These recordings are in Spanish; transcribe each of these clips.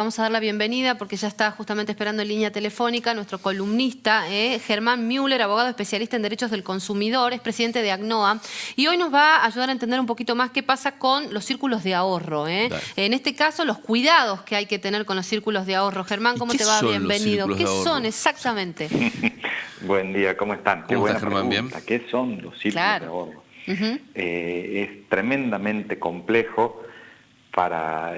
Vamos a dar la bienvenida porque ya está justamente esperando en línea telefónica nuestro columnista, Germán Müller, abogado especialista en derechos del consumidor, es presidente de ACNOA, y hoy nos va a ayudar a entender un poquito más qué pasa con los círculos de ahorro. En este caso, los cuidados que hay que tener con los círculos de ahorro. Germán, ¿cómo te va? Bienvenido. ¿Qué son exactamente? Buen día, ¿cómo están? Qué buena pregunta. ¿Bien? ¿Qué son los círculos de ahorro? Es tremendamente complejo,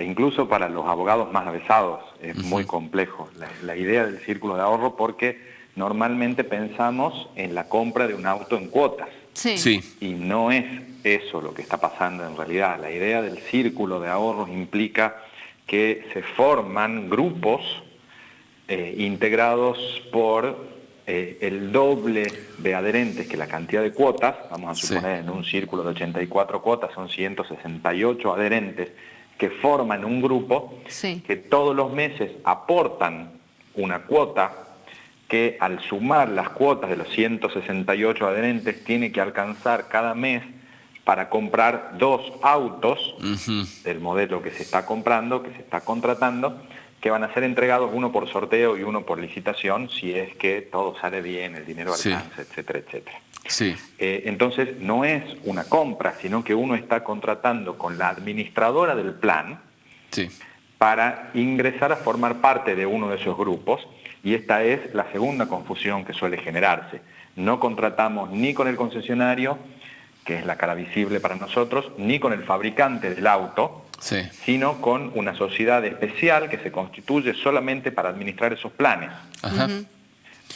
incluso para los abogados más avesados, es muy complejo la idea del círculo de ahorro, porque normalmente pensamos en la compra de un auto en cuotas. Sí. Y no es eso lo que está pasando en realidad. La idea del círculo de ahorros implica que se forman grupos integrados por el doble de adherentes que la cantidad de cuotas. Vamos a suponer en un círculo de 84 cuotas son 168 adherentes que forman un grupo que todos los meses aportan una cuota que al sumar las cuotas de los 168 adherentes tiene que alcanzar cada mes para comprar 2 autos del modelo que se está comprando, que se está contratando, que van a ser entregados uno por sorteo y uno por licitación, si es que todo sale bien, el dinero alcanza, etcétera, etcétera. Entonces no es una compra, sino que uno está contratando con la administradora del plan para ingresar a formar parte de uno de esos grupos, y esta es la segunda confusión que suele generarse. No contratamos ni con el concesionario, que es la cara visible para nosotros, ni con el fabricante del auto, sino con una sociedad especial que se constituye solamente para administrar esos planes.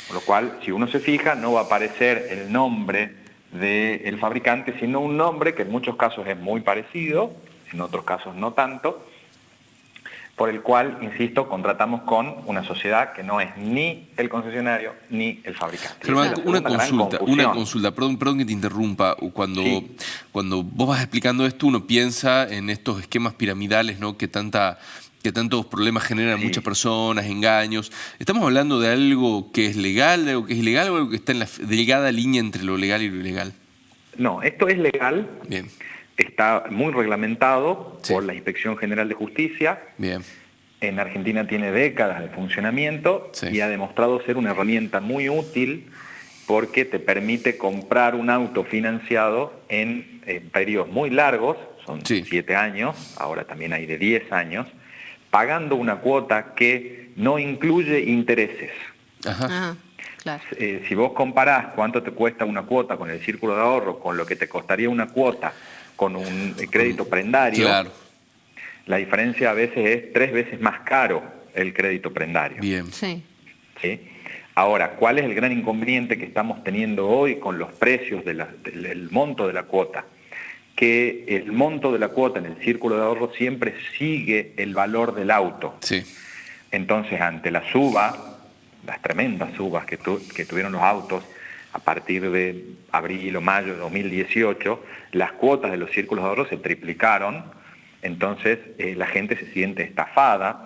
Con lo cual, si uno se fija, no va a aparecer el nombre del fabricante, sino un nombre que en muchos casos es muy parecido, en otros casos no tanto, por el cual, insisto, contratamos con una sociedad que no es ni el concesionario ni el fabricante. Germán, una consulta, perdón que te interrumpa. Cuando vos vas explicando esto, uno piensa en estos esquemas piramidales, ¿no? que tantos problemas generan muchas personas, engaños. ¿Estamos hablando de algo que es legal, de algo que es ilegal, o algo que está en la delgada línea entre lo legal y lo ilegal? No, esto es legal. Bien. Está muy reglamentado por la Inspección General de Justicia. Bien. En Argentina tiene décadas de funcionamiento y ha demostrado ser una herramienta muy útil porque te permite comprar un auto financiado en periodos muy largos, son 7 años, ahora también hay de 10 años, pagando una cuota que no incluye intereses. Claro. Si vos comparás cuánto te cuesta una cuota con el círculo de ahorro con lo que te costaría una cuota con un crédito prendario, la diferencia a veces es 3 veces más caro el crédito prendario. Bien. ¿Sí? Ahora, ¿cuál es el gran inconveniente que estamos teniendo hoy con los precios del monto de la cuota? Que el monto de la cuota en el círculo de ahorro siempre sigue el valor del auto. Entonces, ante la suba, las tremendas subas que tuvieron los autos a partir de abril o mayo de 2018, las cuotas de los círculos de ahorro se triplicaron. Entonces la gente se siente estafada,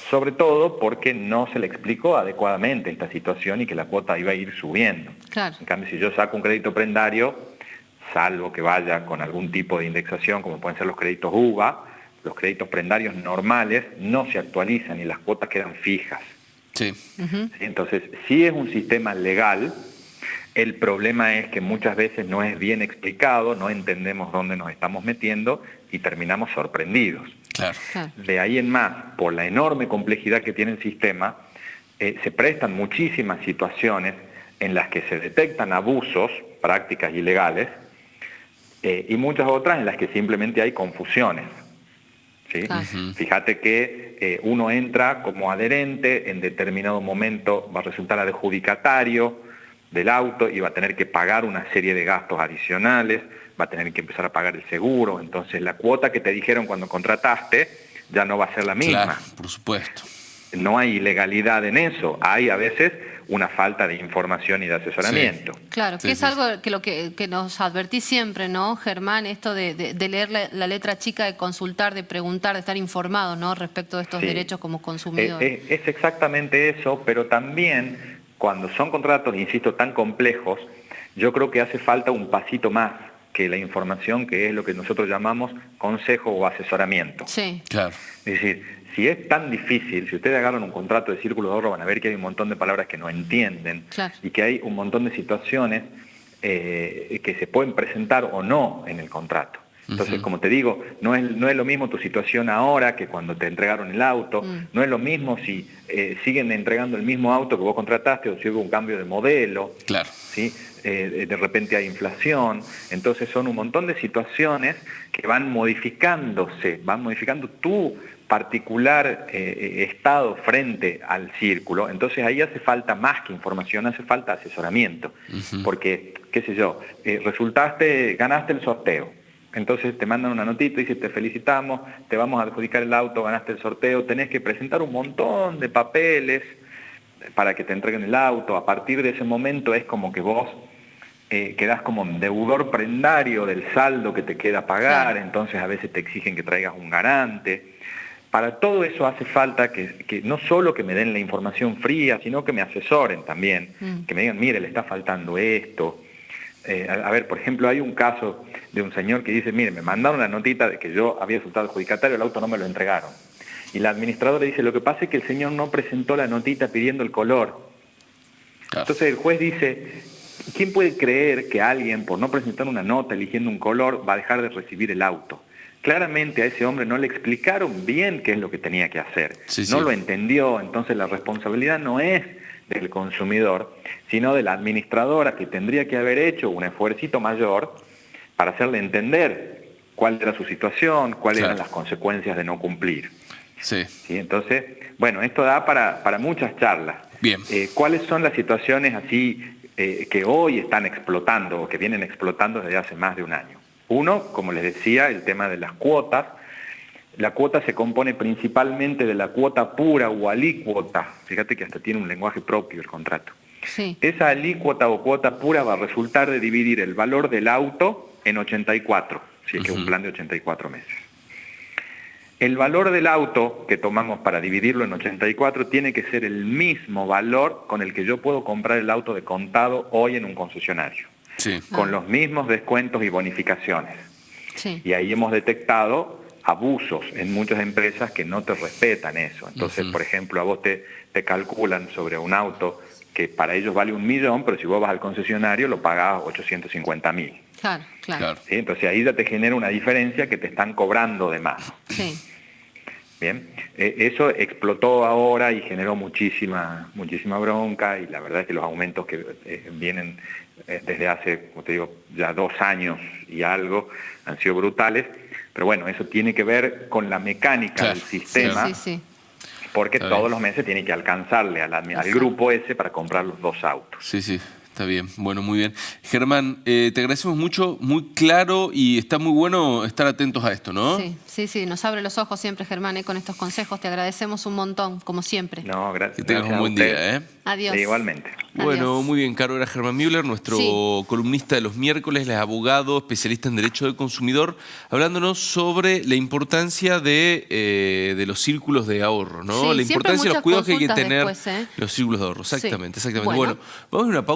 sobre todo porque no se le explicó adecuadamente esta situación y que la cuota iba a ir subiendo. En cambio, si yo saco un crédito prendario, salvo que vaya con algún tipo de indexación, como pueden ser los créditos UVA, los créditos prendarios normales no se actualizan y las cuotas quedan fijas. Entonces, sí es un sistema legal. El problema es que muchas veces no es bien explicado, no entendemos dónde nos estamos metiendo y terminamos sorprendidos. De ahí en más, por la enorme complejidad que tiene el sistema, se prestan muchísimas situaciones en las que se detectan abusos, prácticas ilegales, y muchas otras en las que simplemente hay confusiones. Fíjate que uno entra como adherente, en determinado momento va a resultar adjudicatario del auto y va a tener que pagar una serie de gastos adicionales, va a tener que empezar a pagar el seguro, entonces la cuota que te dijeron cuando contrataste ya no va a ser la misma. Claro, por supuesto. No hay ilegalidad en eso, hay a veces una falta de información y de asesoramiento. Claro, que es algo que nos advertís siempre, ¿no, Germán? Esto de leer la letra chica, de consultar, de preguntar, de estar informado, ¿no?, respecto de estos derechos como consumidor. Es exactamente eso, pero también cuando son contratos, insisto, tan complejos, yo creo que hace falta un pasito más que la información, que es lo que nosotros llamamos consejo o asesoramiento. Sí. Claro. Es decir, si es tan difícil, si ustedes agarran un contrato de círculo de ahorro, van a ver que hay un montón de palabras que no entienden, claro, y que hay un montón de situaciones que se pueden presentar o no en el contrato. Entonces, como te digo, no es lo mismo tu situación ahora que cuando te entregaron el auto, no es lo mismo si siguen entregando el mismo auto que vos contrataste o si hubo un cambio de modelo, claro, ¿sí? De repente hay inflación. Entonces son un montón de situaciones que van modificando tu particular estado frente al círculo. Entonces ahí hace falta más que información, hace falta asesoramiento, porque, qué sé yo, ganaste el sorteo. Entonces te mandan una notita y dicen, te felicitamos, te vamos a adjudicar el auto, ganaste el sorteo, tenés que presentar un montón de papeles para que te entreguen el auto. A partir de ese momento es como que vos quedás como deudor prendario del saldo que te queda pagar, claro. Entonces a veces te exigen que traigas un garante. Para todo eso hace falta que no solo que me den la información fría, sino que me asesoren también, que me digan, mire, le está faltando esto. A ver, por ejemplo, hay un caso de un señor que dice, mire, me mandaron una notita de que yo había resultado adjudicatario, el auto no me lo entregaron. Y la administradora dice, lo que pasa es que el señor no presentó la notita pidiendo el color. Claro. Entonces el juez dice, ¿quién puede creer que alguien, por no presentar una nota eligiendo un color, va a dejar de recibir el auto? Claramente a ese hombre no le explicaron bien qué es lo que tenía que hacer. No lo entendió, entonces la responsabilidad no es del consumidor, sino de la administradora, que tendría que haber hecho un esfuercito mayor para hacerle entender cuál era su situación, cuáles eran las consecuencias de no cumplir. Sí. ¿Sí? Entonces, bueno, esto da para muchas charlas. Bien. ¿Cuáles son las situaciones así que hoy están explotando o que vienen explotando desde hace más de un año? Uno, como les decía, el tema de las cuotas. La cuota se compone principalmente de la cuota pura o alícuota. Fíjate que hasta tiene un lenguaje propio el contrato. Sí. Esa alícuota o cuota pura va a resultar de dividir el valor del auto en 84, si es que es un plan de 84 meses. El valor del auto que tomamos para dividirlo en 84 tiene que ser el mismo valor con el que yo puedo comprar el auto de contado hoy en un concesionario. Sí. Con los mismos descuentos y bonificaciones. Sí. Y ahí hemos detectado abusos en muchas empresas que no te respetan eso. Entonces, por ejemplo, a vos te calculan sobre un auto que para ellos vale 1 millón, pero si vos vas al concesionario lo pagás 850.000. Claro, claro. ¿Sí? Entonces ahí ya te genera una diferencia que te están cobrando de más. Sí. Bien, eso explotó ahora y generó muchísima bronca, y la verdad es que los aumentos que vienen desde hace, como te digo, ya 2 años y algo, han sido brutales. Pero bueno, eso tiene que ver con la mecánica del sistema, porque todos los meses tiene que alcanzarle al grupo ese para comprar los 2 autos. Sí, sí, está bien. Bueno, muy bien. Germán, te agradecemos mucho, muy claro, y está muy bueno estar atentos a esto, ¿no? Sí, nos abre los ojos siempre, Germán, con estos consejos. Te agradecemos un montón, como siempre. No, gracias. Que tengas un buen día, ¿eh? Adiós. Sí, igualmente. Bueno, Adiós. muy bien, Caro. Era Germán Müller, nuestro columnista de los miércoles, él es abogado, especialista en Derecho del Consumidor, hablándonos sobre la importancia de los círculos de ahorro, ¿no? Sí, la importancia de los cuidados que hay que tener después, los círculos de ahorro. Exactamente, exactamente. Bueno, Vamos a una pausa.